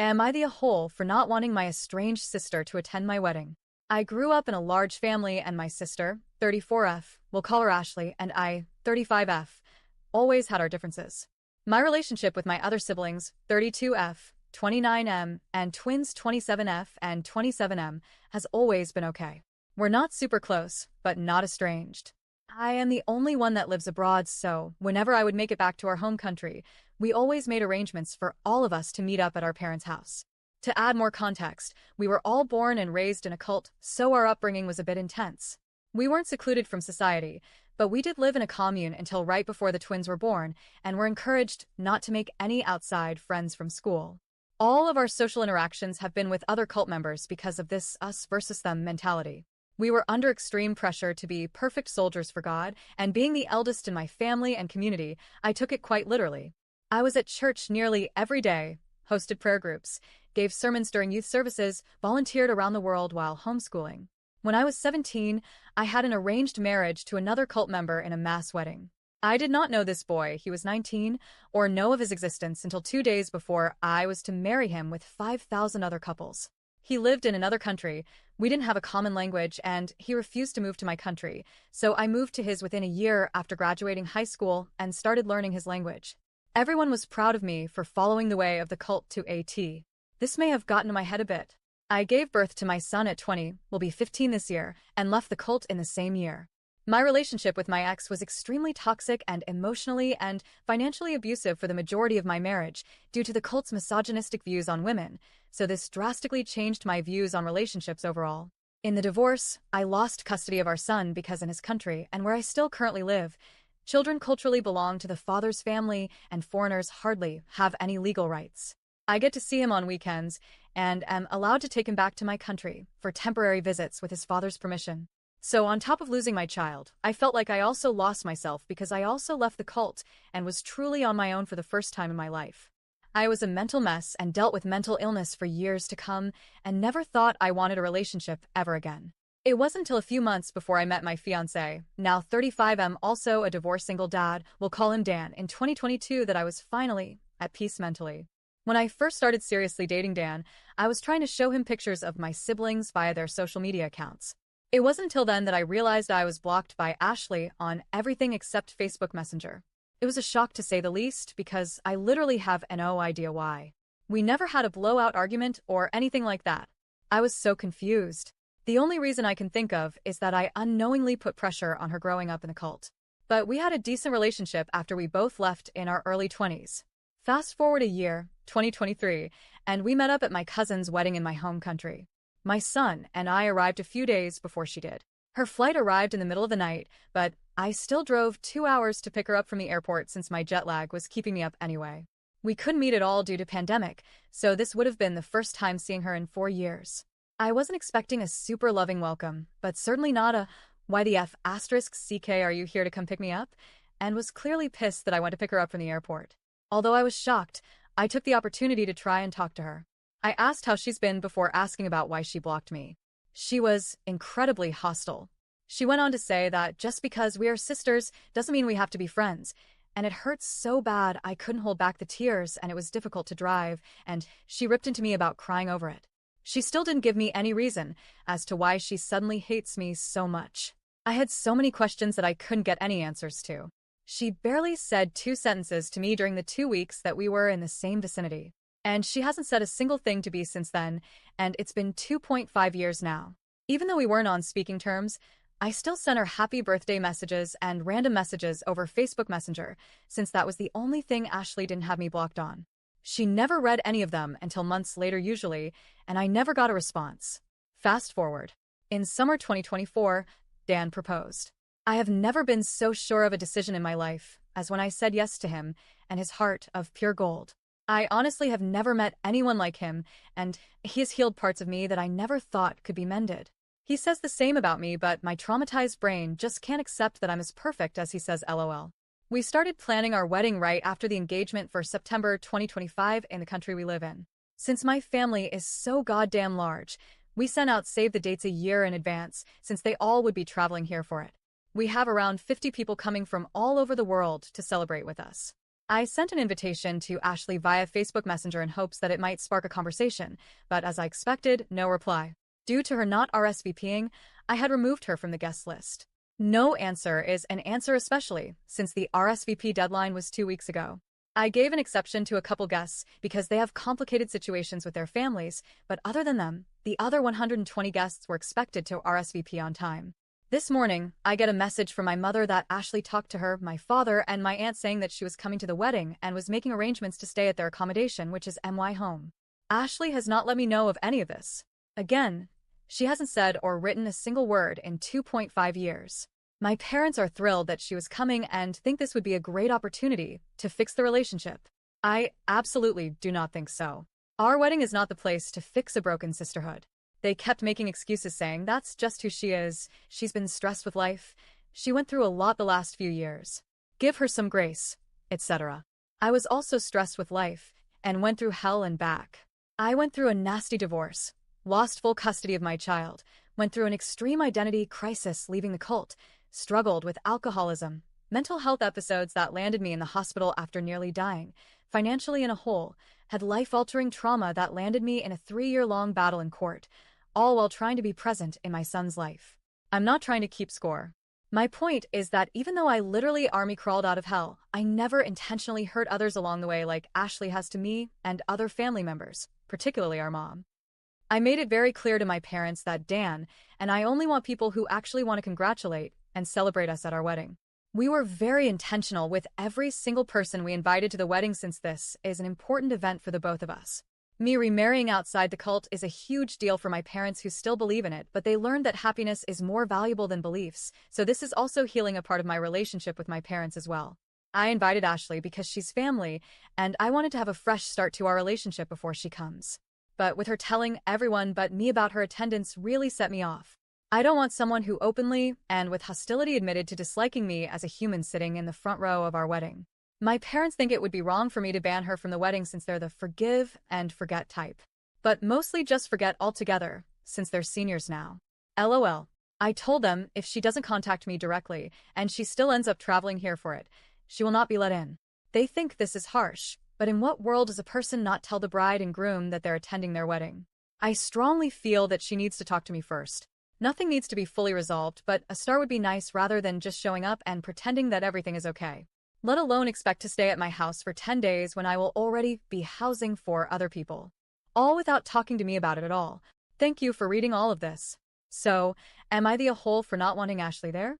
Am I the a-hole for not wanting my estranged sister to attend my wedding? I grew up in a large family and my sister, 34F, we'll call her Ashley, and I, 35F, always had our differences. My relationship with my other siblings, 32F, 29M, and twins 27F and 27M, has always been okay. We're not super close, but not estranged. I am the only one that lives abroad, so whenever I would make it back to our home country, we always made arrangements for all of us to meet up at our parents' house. To add more context, we were all born and raised in a cult, so our upbringing was a bit intense. We weren't secluded from society, but we did live in a commune until right before the twins were born, and were encouraged not to make any outside friends from school. All of our social interactions have been with other cult members because of this us versus them mentality. We were under extreme pressure to be perfect soldiers for God, and being the eldest in my family and community, I took it quite literally. I was at church nearly every day, hosted prayer groups, gave sermons during youth services, volunteered around the world while homeschooling. When I was 17, I had an arranged marriage to another cult member in a mass wedding. I did not know this boy, he was 19, or know of his existence until 2 days before I was to marry him with 5,000 other couples. He lived in another country, we didn't have a common language, and he refused to move to my country, so I moved to his within a year after graduating high school and started learning his language. Everyone was proud of me for following the way of the cult to AT. This may have gotten to my head a bit. I gave birth to my son at 20, will be 15 this year, and left the cult in the same year. My relationship with my ex was extremely toxic and emotionally and financially abusive for the majority of my marriage due to the cult's misogynistic views on women, so this drastically changed my views on relationships overall. In the divorce, I lost custody of our son because in his country, and where I still currently live, children culturally belong to the father's family and foreigners hardly have any legal rights. I get to see him on weekends and am allowed to take him back to my country for temporary visits with his father's permission. So on top of losing my child, I felt like I also lost myself because I also left the cult and was truly on my own for the first time in my life. I was a mental mess and dealt with mental illness for years to come and never thought I wanted a relationship ever again. It wasn't until a few months before I met my fiancé, now 35M, also a divorced single dad, we'll call him Dan, in 2022 that I was finally at peace mentally. When I first started seriously dating Dan, I was trying to show him pictures of my siblings via their social media accounts. It wasn't until then that I realized I was blocked by Ashley on everything except Facebook Messenger. It was a shock to say the least because I literally have no idea why. We never had a blowout argument or anything like that. I was so confused. The only reason I can think of is that I unknowingly put pressure on her growing up in the cult. But we had a decent relationship after we both left in our early 20s. Fast forward a year, 2023, and we met up at my cousin's wedding in my home country. My son and I arrived a few days before she did. Her flight arrived in the middle of the night, but I still drove 2 hours to pick her up from the airport since my jet lag was keeping me up anyway. We couldn't meet at all due to pandemic, so this would have been the first time seeing her in 4 years. I wasn't expecting a super loving welcome, but certainly not a "why the F asterisk CK are you here to come pick me up?" and was clearly pissed that I went to pick her up from the airport. Although I was shocked, I took the opportunity to try and talk to her. I asked how she's been before asking about why she blocked me. She was incredibly hostile. She went on to say that just because we are sisters doesn't mean we have to be friends, and it hurts so bad I couldn't hold back the tears and it was difficult to drive, and she ripped into me about crying over it. She still didn't give me any reason as to why she suddenly hates me so much. I had so many questions that I couldn't get any answers to. She barely said 2 sentences to me during the 2 weeks that we were in the same vicinity. And she hasn't said a single thing to me since then, and it's been 2.5 years now. Even though we weren't on speaking terms, I still sent her happy birthday messages and random messages over Facebook Messenger, since that was the only thing Ashley didn't have me blocked on. She never read any of them until months later usually, and I never got a response. Fast forward. In summer 2024, Dan proposed. I have never been so sure of a decision in my life as when I said yes to him and his heart of pure gold. I honestly have never met anyone like him, and he has healed parts of me that I never thought could be mended. He says the same about me, but my traumatized brain just can't accept that I'm as perfect as he says, LOL. We started planning our wedding right after the engagement for September 2025 in the country we live in. Since my family is so goddamn large, we sent out save the dates a year in advance since they all would be traveling here for it. We have around 50 people coming from all over the world to celebrate with us. I sent an invitation to Ashley via Facebook Messenger in hopes that it might spark a conversation, but as I expected, no reply. Due to her not RSVPing, I had removed her from the guest list. No answer is an answer, especially since the RSVP deadline was 2 weeks ago. I gave an exception to a couple guests because they have complicated situations with their families, but other than them, the other 120 guests were expected to RSVP on time. This morning, I get a message from my mother that Ashley talked to her, my father, and my aunt saying that she was coming to the wedding and was making arrangements to stay at their accommodation, which is my home. Ashley has not let me know of any of this. Again, she hasn't said or written a single word in 2.5 years. My parents are thrilled that she was coming and think this would be a great opportunity to fix the relationship. I absolutely do not think so. Our wedding is not the place to fix a broken sisterhood. They kept making excuses saying that's just who she is, she's been stressed with life, she went through a lot the last few years. Give her some grace, etc. I was also stressed with life and went through hell and back. I went through a nasty divorce, lost full custody of my child, went through an extreme identity crisis leaving the cult, struggled with alcoholism, mental health episodes that landed me in the hospital after nearly dying, financially in a hole, had life-altering trauma that landed me in a 3-year-long battle in court, all while trying to be present in my son's life. I'm not trying to keep score. My point is that even though I literally army crawled out of hell, I never intentionally hurt others along the way like Ashley has to me and other family members, particularly our mom. I made it very clear to my parents that Dan and I only want people who actually want to congratulate and celebrate us at our wedding. We were very intentional with every single person we invited to the wedding since this is an important event for the both of us. Me remarrying outside the cult is a huge deal for my parents who still believe in it, but they learned that happiness is more valuable than beliefs, so this is also healing a part of my relationship with my parents as well. I invited Ashley because she's family, and I wanted to have a fresh start to our relationship before she comes. But with her telling everyone but me about her attendance really set me off. I don't want someone who openly and with hostility admitted to disliking me as a human sitting in the front row of our wedding. My parents think it would be wrong for me to ban her from the wedding since they're the forgive and forget type. But mostly just forget altogether, since they're seniors now. LOL. I told them if she doesn't contact me directly, and she still ends up traveling here for it, she will not be let in. They think this is harsh, but in what world does a person not tell the bride and groom that they're attending their wedding? I strongly feel that she needs to talk to me first. Nothing needs to be fully resolved, but a start would be nice rather than just showing up and pretending that everything is okay. Let alone expect to stay at my house for 10 days when I will already be housing for other people. All without talking to me about it at all. Thank you for reading all of this. So, am I the a-hole for not wanting Ashley there?